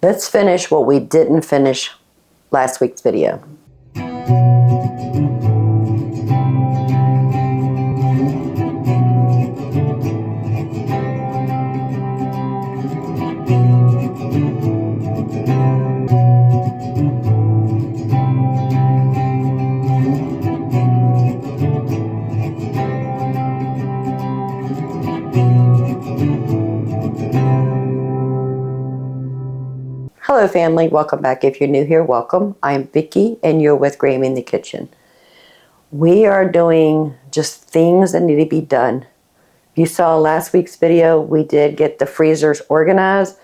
Let's finish what we didn't finish last week's video. Hello family, welcome back. If you're new here, welcome. I'm Vicki and you're with Grammy in the Kitchen. We are doing just things that need to be done. You saw last week's video, we did get the freezers organized.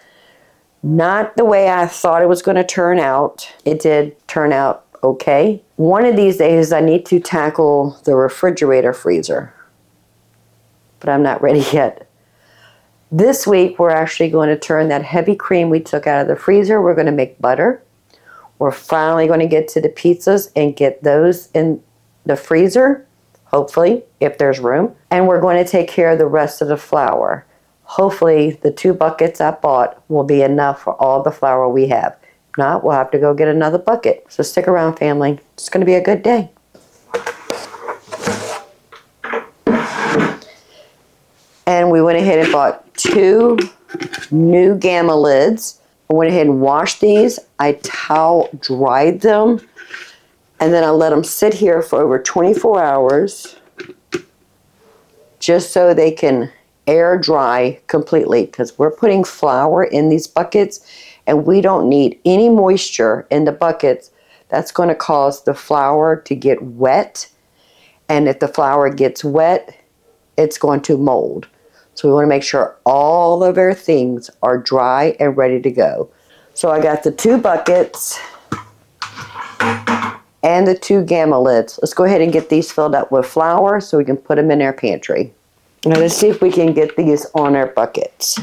Not the way I thought it was going to turn out. It did turn out okay. One of these days I need to tackle the refrigerator freezer, but I'm not ready yet. This week, we're actually going to turn that heavy cream we took out of the freezer. We're going to make butter. We're finally going to get to the pizzas and get those in the freezer, hopefully, if there's room. And we're going to take care of the rest of the flour. Hopefully, the 2 buckets I bought will be enough for all the flour we have. If not, we'll have to go get another bucket. So stick around, family. It's going to be a good day. And we went ahead and bought 2 new Gamma lids. I went ahead and washed these. I towel dried them. And then I let them sit here for over 24 hours. Just so they can air dry completely. Because we're putting flour in these buckets. And we don't need any moisture in the buckets. That's going to cause the flour to get wet. And if the flour gets wet, it's going to mold. So we want to make sure all of our things are dry and ready to go. So I got the 2 buckets and the 2 Gamma lids. Let's go ahead and get these filled up with flour so we can put them in our pantry. Now let's see if we can get these on our buckets.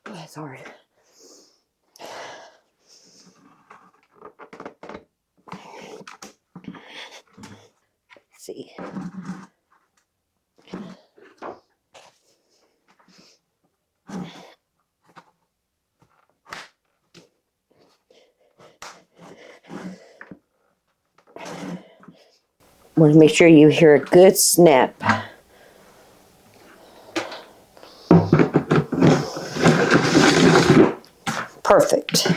That's hard. Let's see. Want to make sure you hear a good snap. Perfect.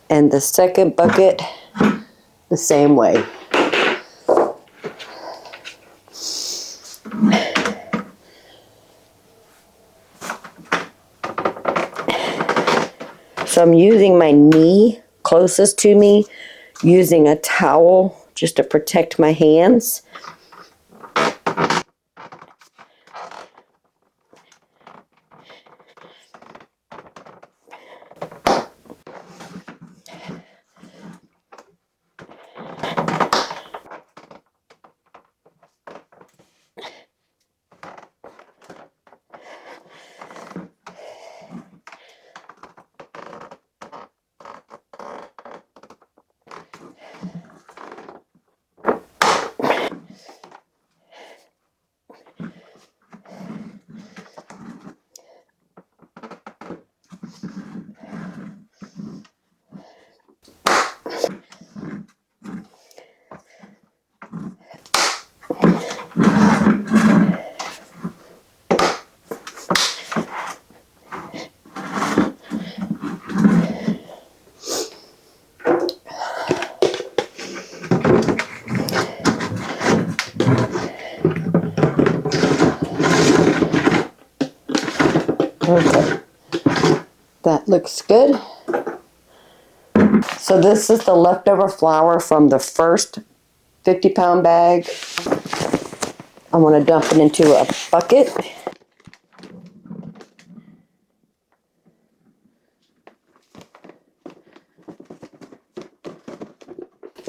And the second bucket, the same way. So I'm using my knee closest to me, using a towel just to protect my hands. Okay, that looks good. So this is the leftover flour from the first 50-pound bag. I'm going to dump it into a bucket.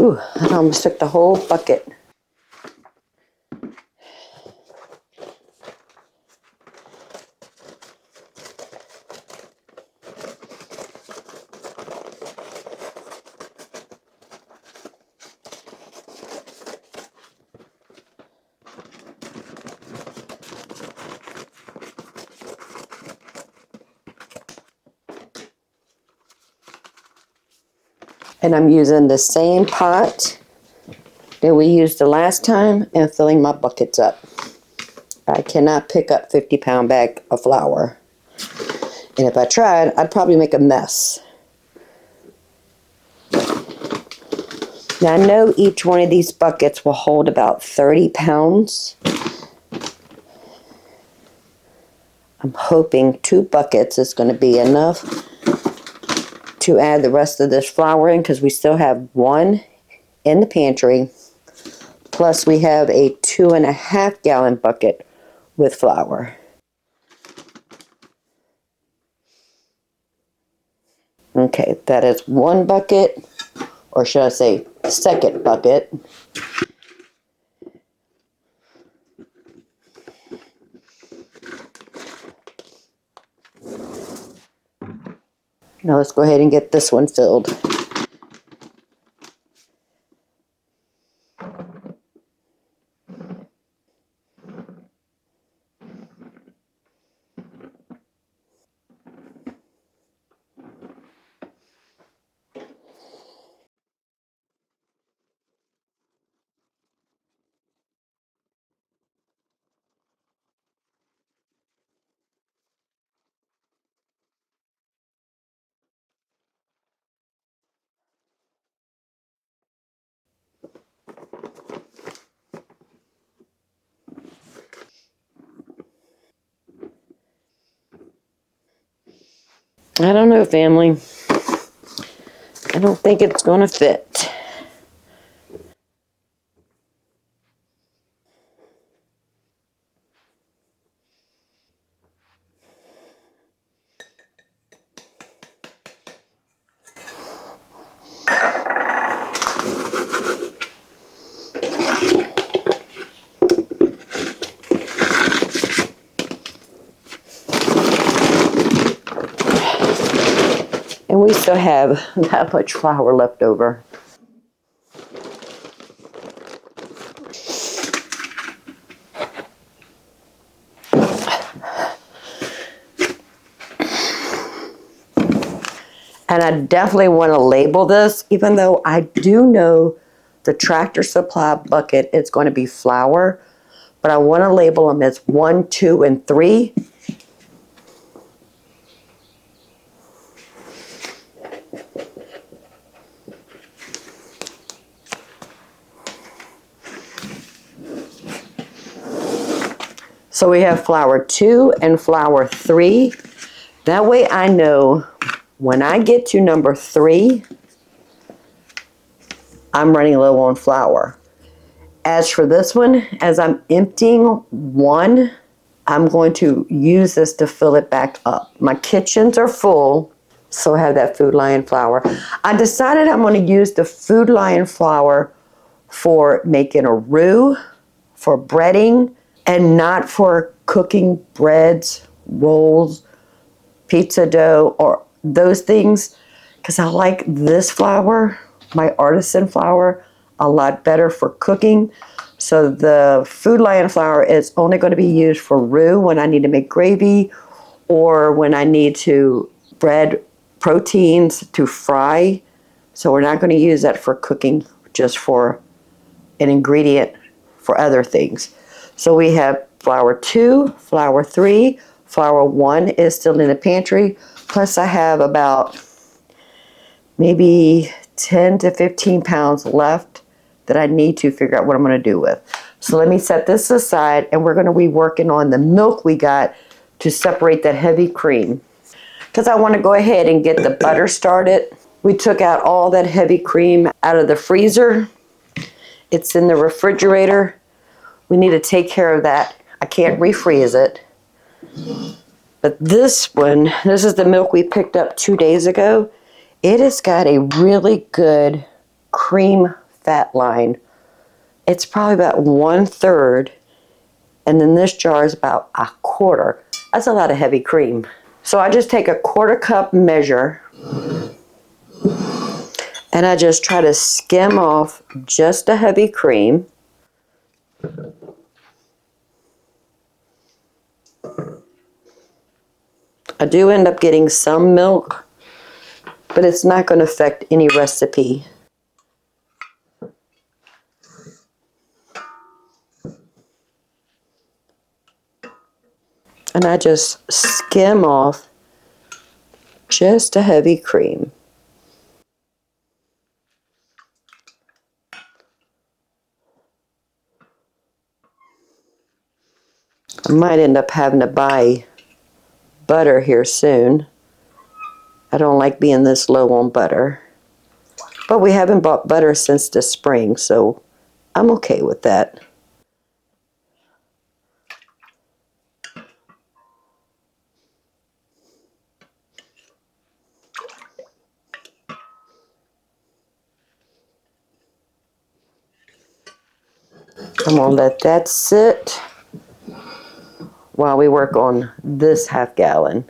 Ooh, I almost took the whole bucket. And I'm using the same pot that we used the last time and filling my buckets up. I cannot pick up 50-pound bag of flour. And if I tried, I'd probably make a mess. Now I know each one of these buckets will hold about 30 pounds. I'm hoping 2 buckets is going to be enough to add the rest of this flour in, because we still have 1 in the pantry. Plus we have a 2.5 gallon bucket with flour. Okay, that is 1 bucket, or should I say second bucket. Now let's go ahead and get this one filled. I don't know, family. I don't think it's going to fit. And we still have that much flour left over. And I definitely want to label this, even though I do know the Tractor Supply bucket is going to be flour, but I want to label them as 1, 2, and 3. So we have flour 2 and flour 3. That way I know when I get to number 3, I'm running low on flour. As for this one, as I'm emptying 1, I'm going to use this to fill it back up. My kitchens are full, so I have that Food Lion flour. I decided I'm going to use the Food Lion flour for making a roux, for breading, and not for cooking breads, rolls, pizza dough, or those things, because I like this flour, my artisan flour, a lot better for cooking. So the Food Lion flour is only going to be used for roux when I need to make gravy, or when I need to bread proteins to fry. So we're not going to use that for cooking, just for an ingredient for other things. So we have flour 2, flour 3, flour 1 is still in the pantry. Plus I have about maybe 10 to 15 pounds left that I need to figure out what I'm going to do with. So let me set this aside, and we're going to be working on the milk we got to separate that heavy cream. Because I want to go ahead and get the butter started. We took out all that heavy cream out of the freezer. It's in the refrigerator. We need to take care of that. I can't refreeze it. But this one, this is the milk we picked up 2 days ago. It has got a really good cream fat line. It's probably about 1/3, and then this jar is about 1/4. That's a lot of heavy cream. So I just take a 1/4 cup measure and I just try to skim off just a heavy cream. I do end up getting some milk, but it's not going to affect any recipe. And I just skim off just a heavy cream. I might end up having to buy butter here soon. I don't like being this low on butter. But we haven't bought butter since the spring, so I'm okay with that. I'm going to let that sit while we work on this 1/2 gallon.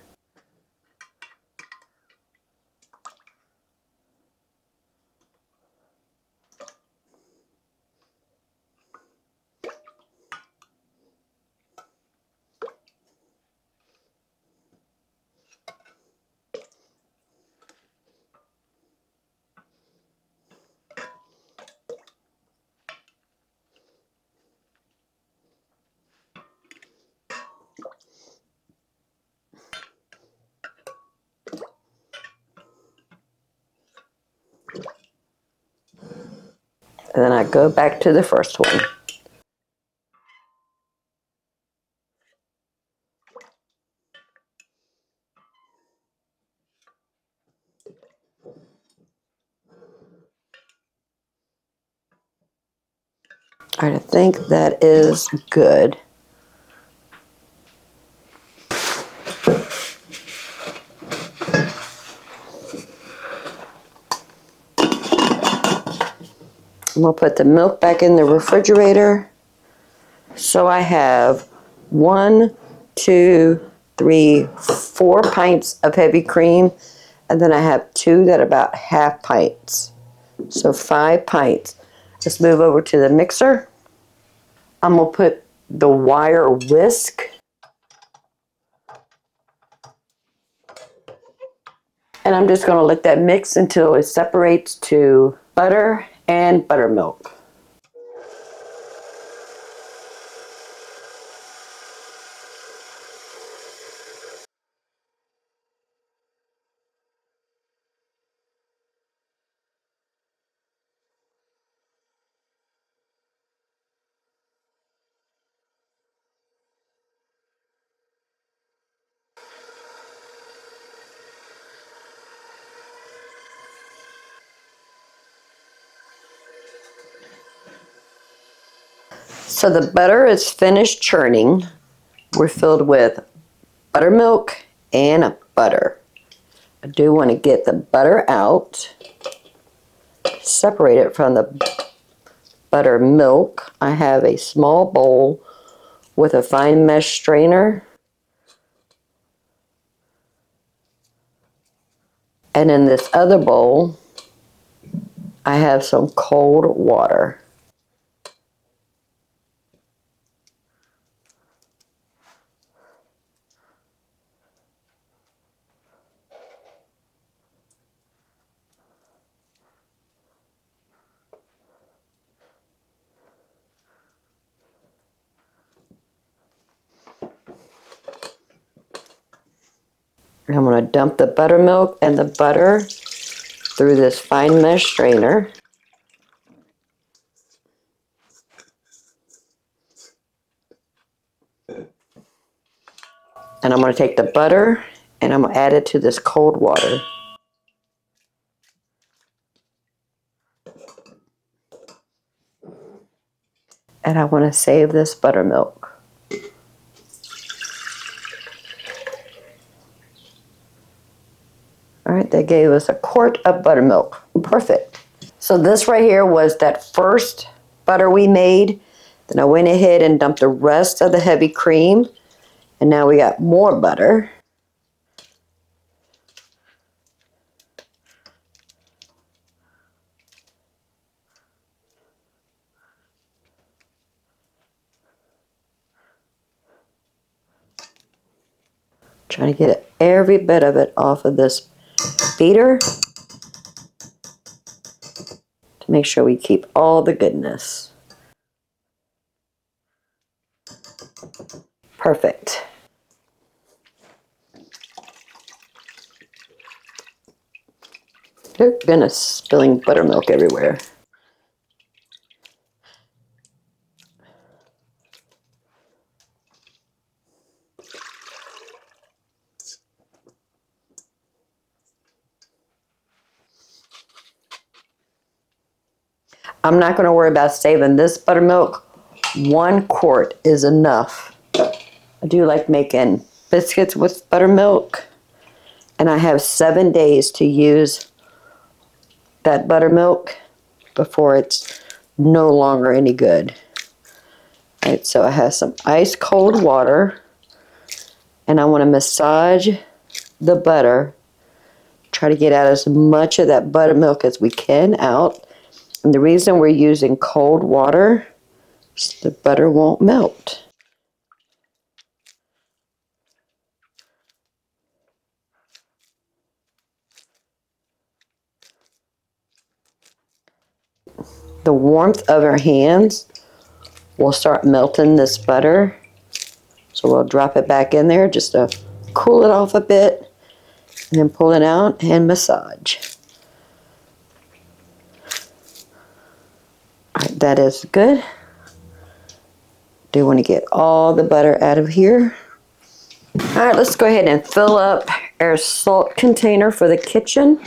And then I go back to the first one. All right, I think that is good. I'm going to put the milk back in the refrigerator. So I have 1, 2, 3, 4 pints of heavy cream, and then I have 2 that are about 1/2 pints. So 5 pints. Just move over to the mixer. I'm going to put the wire whisk. And I'm just going to let that mix until it separates to butter and buttermilk. So the butter is finished churning. We're filled with buttermilk and butter. I do want to get the butter out, separate it from the buttermilk. I have a small bowl with a fine mesh strainer. And in this other bowl, I have some cold water. And I'm going to dump the buttermilk and the butter through this fine mesh strainer. And I'm going to take the butter and I'm going to add it to this cold water. And I want to save this buttermilk. All right, they gave us 1/4 of buttermilk. Perfect. So So this right here was that first butter we made. Then I went ahead and dumped the rest of the heavy cream. And now we got more butter. Trying to get every bit of it off of this beater to make sure we keep all the goodness. Perfect. Goodness, spilling buttermilk everywhere. I'm not going to worry about saving this buttermilk. 1 quart is enough. I do like making biscuits with buttermilk, and I have 7 days to use that buttermilk before it's no longer any good. All right, so I have some ice cold water, and I want to massage the butter, try to get out as much of that buttermilk as we can out. And the reason we're using cold water is the butter won't melt. The warmth of our hands will start melting this butter. So we'll drop it back in there just to cool it off a bit, and then pull it out and massage. All right, that is good. Do want to get all the butter out of here. All right, let's go ahead and fill up our salt container for the kitchen.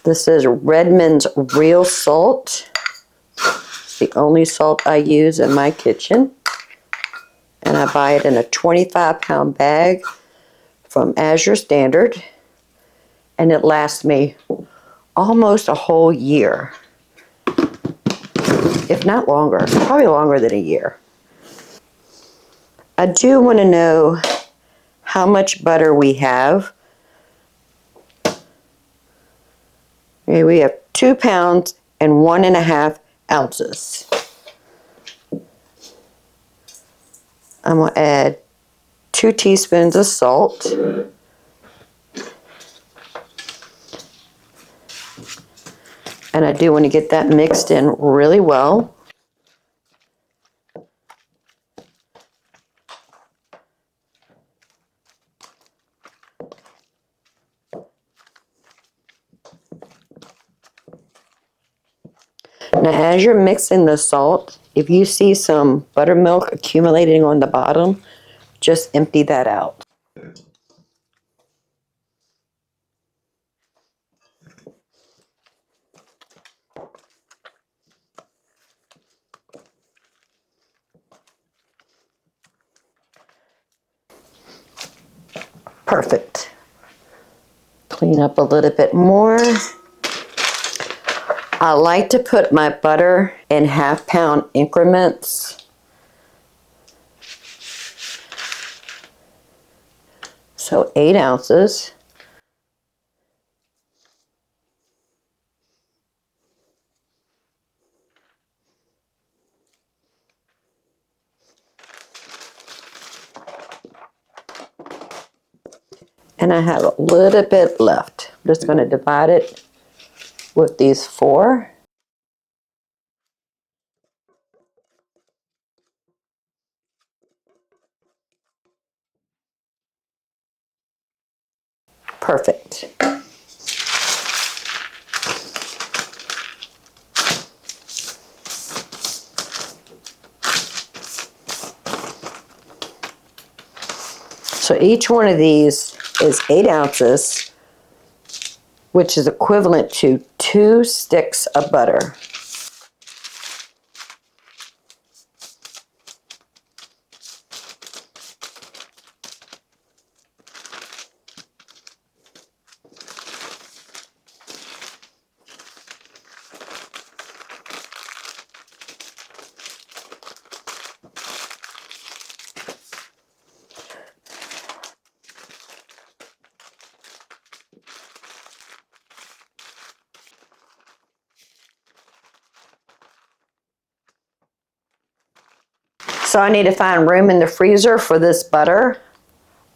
This is Redmond's Real Salt. It's the only salt I use in my kitchen. And I buy it in a 25-pound bag from Azure Standard. And it lasts me almost a whole year. If not longer, probably longer than a year. I do want to know how much butter we have. Okay, we have 2 pounds and 1.5 ounces. I'm going to add 2 teaspoons of salt. And I do want to get that mixed in really well. Now, as you're mixing the salt, if you see some buttermilk accumulating on the bottom, just empty that out. Perfect. Clean up a little bit more. I like to put my butter in 1/2 pound increments. So 8 ounces. And I have a little bit left. I'm just going to divide it with these 4. Perfect. So each one of these is 8 ounces, which is equivalent to 2 sticks of butter. So I need to find room in the freezer for this butter.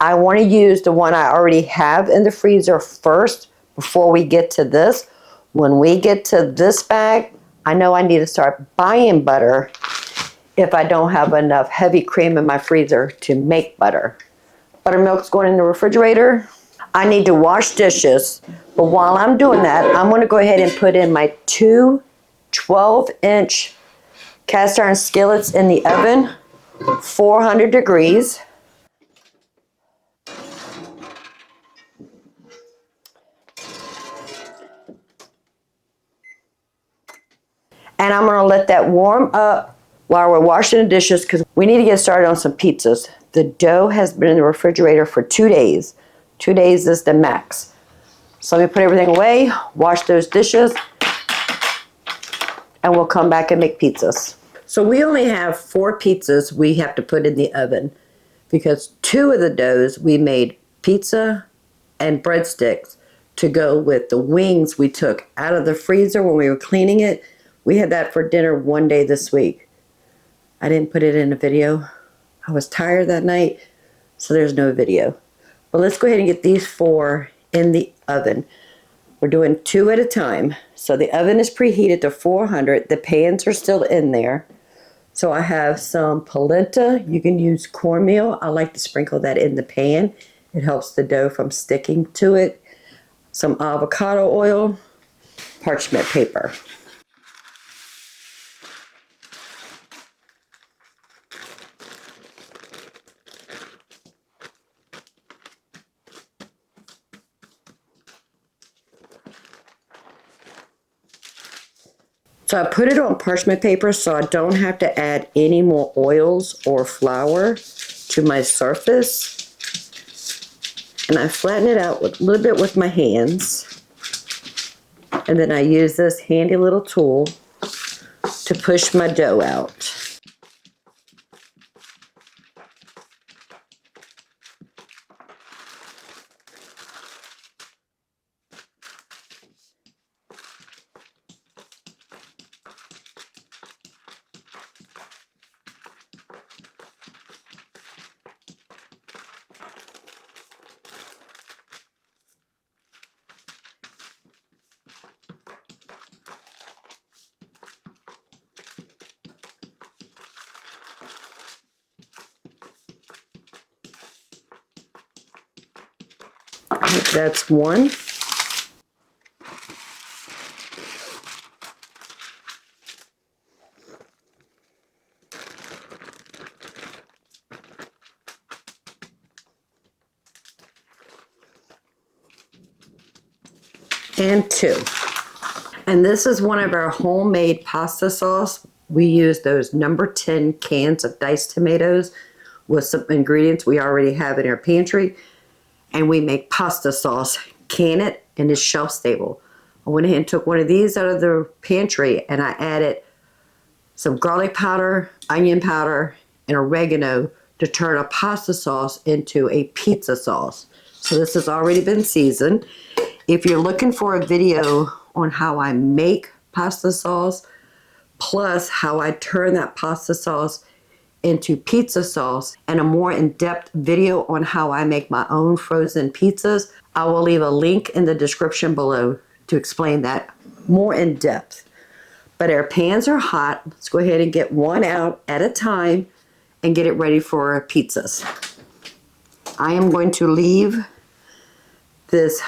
I want to use the one I already have in the freezer first before we get to this. When we get to this bag, I know I need to start buying butter if I don't have enough heavy cream in my freezer to make butter. Buttermilk's going in the refrigerator. I need to wash dishes, but while I'm doing that, I'm going to go ahead and put in my two 12-inch cast iron skillets in the oven, 400 degrees. And I'm going to let that warm up while we're washing the dishes because we need to get started on some pizzas. The dough has been in the refrigerator for 2 days. 2 days is the max. So let me put everything away, wash those dishes, and we'll come back and make pizzas. So we only have 4 pizzas we have to put in the oven because 2 of the doughs we made pizza and breadsticks to go with the wings we took out of the freezer when we were cleaning it. We had that for dinner one day this week. I didn't put it in a video. I was tired that night, so there's no video. But let's go ahead and get these 4 in the oven. We're doing 2 at a time. So the oven is preheated to 400. The pans are still in there. So I have some polenta. You can use cornmeal. I like to sprinkle that in the pan. It helps the dough from sticking to it. Some avocado oil, parchment paper. So I put it on parchment paper so I don't have to add any more oils or flour to my surface. And I flatten it out a little bit with my hands. And then I use this handy little tool to push my dough out. That's one. And 2. And this is one of our homemade pasta sauce. We use those number 10 cans of diced tomatoes with some ingredients we already have in our pantry. And we make pasta sauce, can it, and it's shelf stable. I went ahead and took one of these out of the pantry and I added some garlic powder, onion powder, and oregano to turn a pasta sauce into a pizza sauce. So this has already been seasoned. If you're looking for a video on how I make pasta sauce, plus how I turn that pasta sauce into pizza sauce, and a more in-depth video on how I make my own frozen pizzas, I will leave a link in the description below to explain that more in depth. But our pans are hot. Let's go ahead and get one out at a time and get it ready for our pizzas. I am going to leave this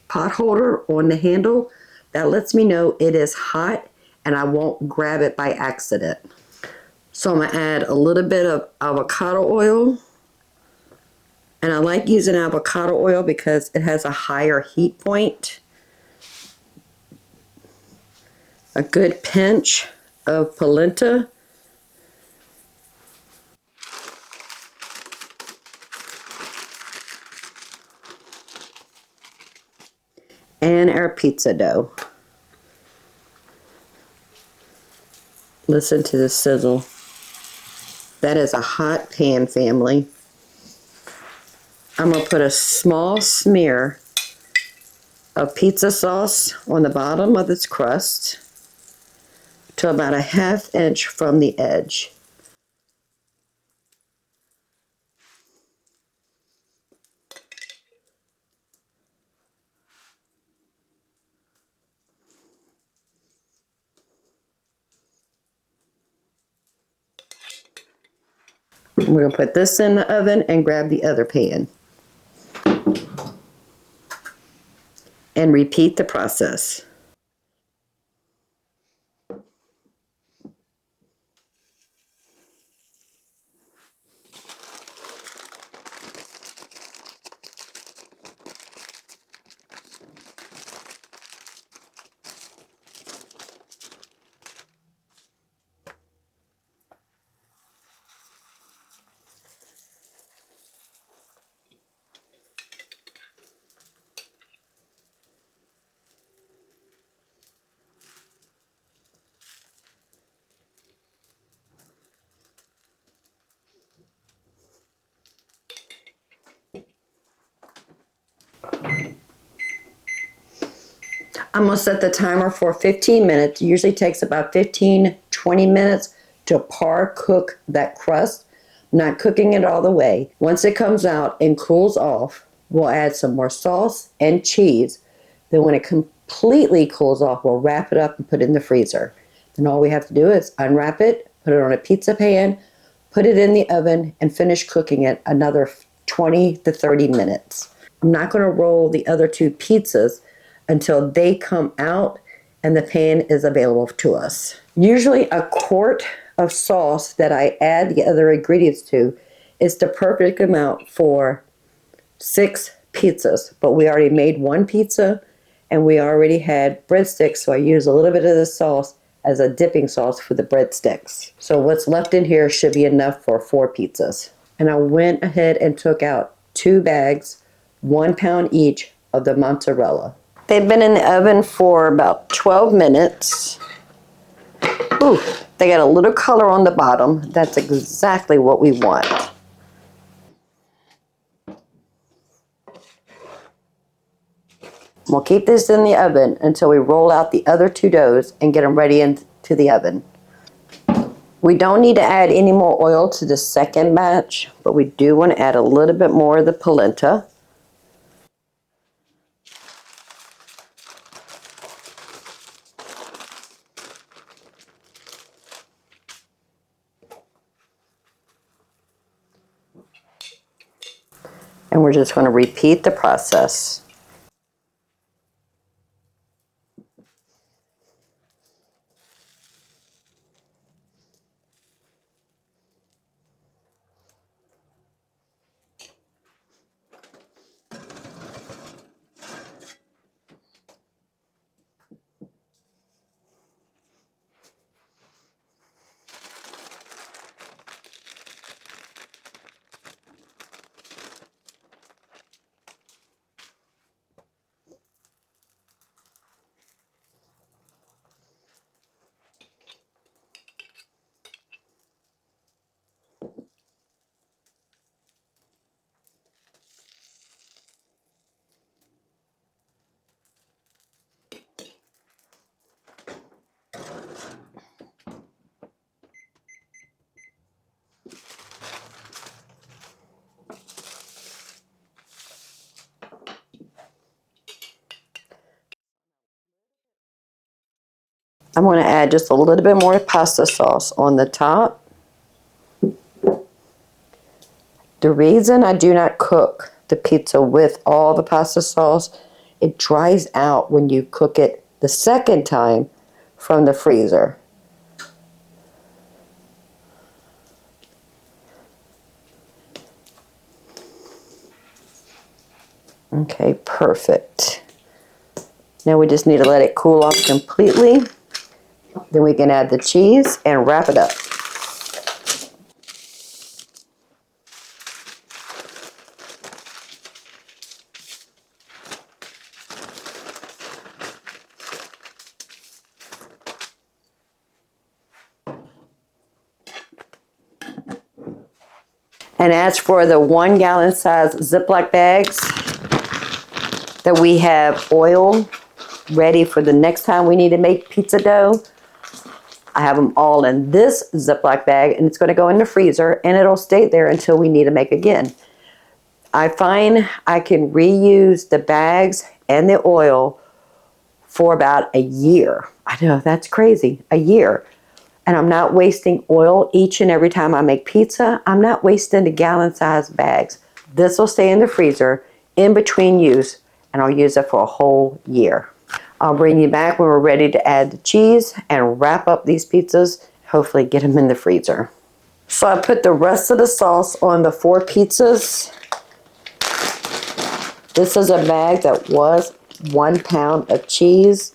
pot holder on the handle. That lets me know it is hot and I won't grab it by accident. So I'm going to add a little bit of avocado oil. And I like using avocado oil because it has a higher heat point. A good pinch of polenta. And our pizza dough. Listen to the sizzle. That is a hot pan, family. I'm going to put a small smear of pizza sauce on the bottom of this crust to about a 1/2 inch from the edge. We're going to put this in the oven and grab the other pan. And repeat the process. I'm going to set the timer for 15 minutes. It usually takes about 15-20 minutes to par cook that crust. I'm not cooking it all the way. Once it comes out and cools off, we'll add some more sauce and cheese. Then when it completely cools off, we'll wrap it up and put it in the freezer. Then all we have to do is unwrap it, put it on a pizza pan, put it in the oven, and finish cooking it another 20 to 30 minutes. I'm not going to roll the other two pizzas until they come out and the pan is available to us. Usually a quart of sauce that I add the other ingredients to is the perfect amount for 6 pizzas. But we already made one pizza and we already had breadsticks, so I use a little bit of the sauce as a dipping sauce for the breadsticks. So what's left in here should be enough for 4 pizzas. And I went ahead and took out 2 bags, 1 pound each, of the mozzarella. They've been in the oven for about 12 minutes. Ooh, they got a little color on the bottom. That's exactly what we want. We'll keep this in the oven until we roll out the other 2 doughs and get them ready into the oven. We don't need to add any more oil to the second batch, but we do want to add a little bit more of the polenta. And we're just going to repeat the process. I'm going to add just a little bit more pasta sauce on the top. The reason I do not cook the pizza with all the pasta sauce, it dries out when you cook it the second time from the freezer. Okay, perfect. Now we just need to let it cool off completely. Then we can add the cheese and wrap it up. And as for the 1 gallon size Ziploc bags that we have oil ready for the next time we need to make pizza dough, I have them all in this Ziploc bag, and it's going to go in the freezer and it'll stay there until we need to make again. I find I can reuse the bags and the oil for about a year. I know, that's crazy, a year. And I'm not wasting oil each and every time I make pizza. I'm not wasting the gallon-sized bags. This will stay in the freezer in between use, and I'll use it for a whole year. I'll bring you back when we're ready to add the cheese and wrap up these pizzas, hopefully get them in the freezer. So I put the rest of the sauce on the 4 pizzas. This is a bag that was 1 pound of cheese.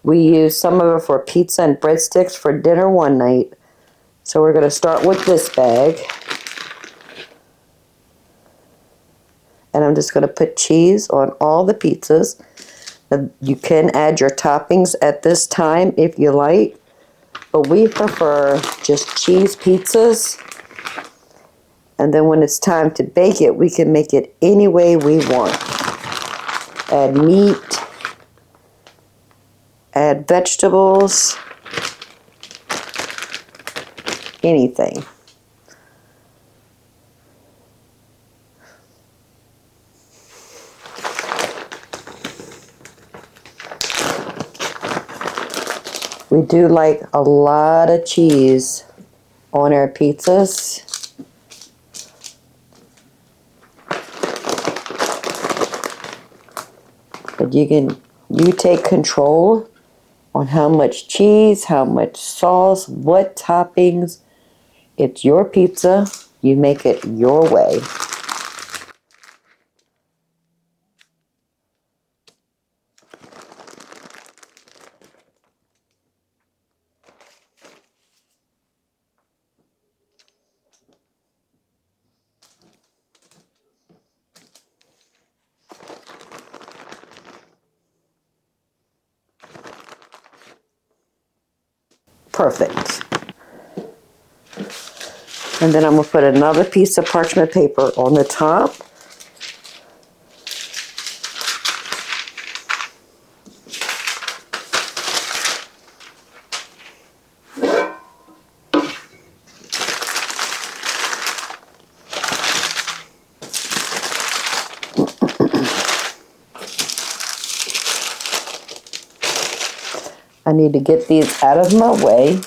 We used some of it for pizza and breadsticks for dinner one night. So we're going to start with this bag. And I'm just going to put cheese on all the pizzas. You can add your toppings at this time if you like, but we prefer just cheese pizzas. And then when it's time to bake it, we can make it any way we want. Add meat, add vegetables, anything. We do like a lot of cheese on our pizzas. But you take control on how much cheese, how much sauce, what toppings. It's your pizza. You make it your way. Perfect. And then I'm going to put another piece of parchment paper on the top. I need to get these out of my way.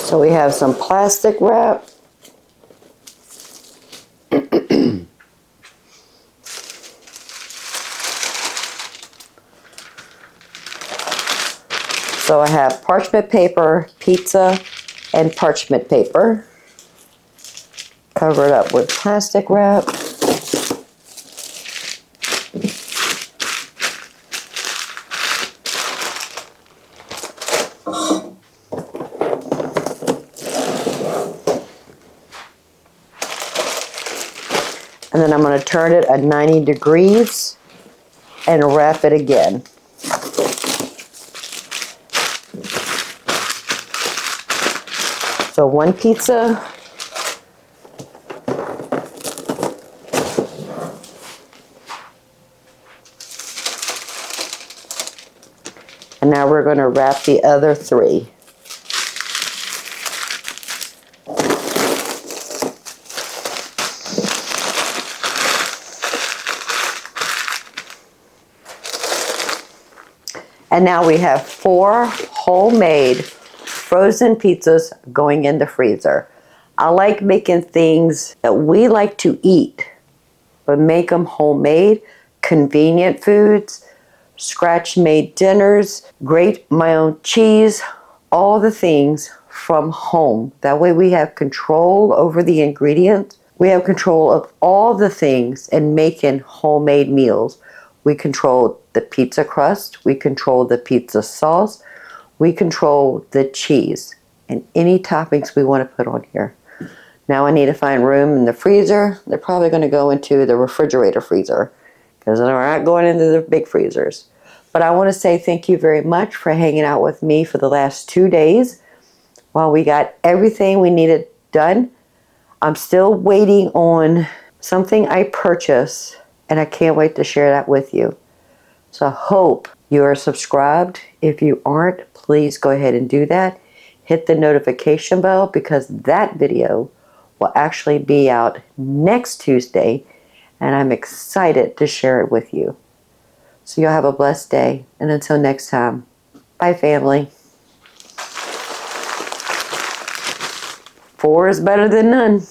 So we have some plastic wrap. So I have parchment paper, pizza, and parchment paper. Cover it up with plastic wrap. And then I'm going to turn it at 90 degrees and wrap it again. So one pizza. And now we're going to wrap the other 3. And now we have 4 homemade frozen pizzas going in the freezer. I like making things that we like to eat, but make them homemade, convenient foods, scratch-made dinners, grate my own cheese, all the things from home. That way we have control over the ingredients. We have control of all the things in making homemade meals. We control the pizza crust, we control the pizza sauce, we control the cheese, and any toppings we want to put on here. Now I need to find room in the freezer. They're probably going to go into the refrigerator freezer because they're not going into the big freezers. But I want to say thank you very much for hanging out with me for the last 2 days while we got everything we needed done. I'm still waiting on something I purchased, and I can't wait to share that with you. So I hope you are subscribed. If you aren't, please go ahead and do that. Hit the notification bell because that video will actually be out next Tuesday, and I'm excited to share it with you. So you'll have a blessed day, and until next time, bye family. 4 is better than none.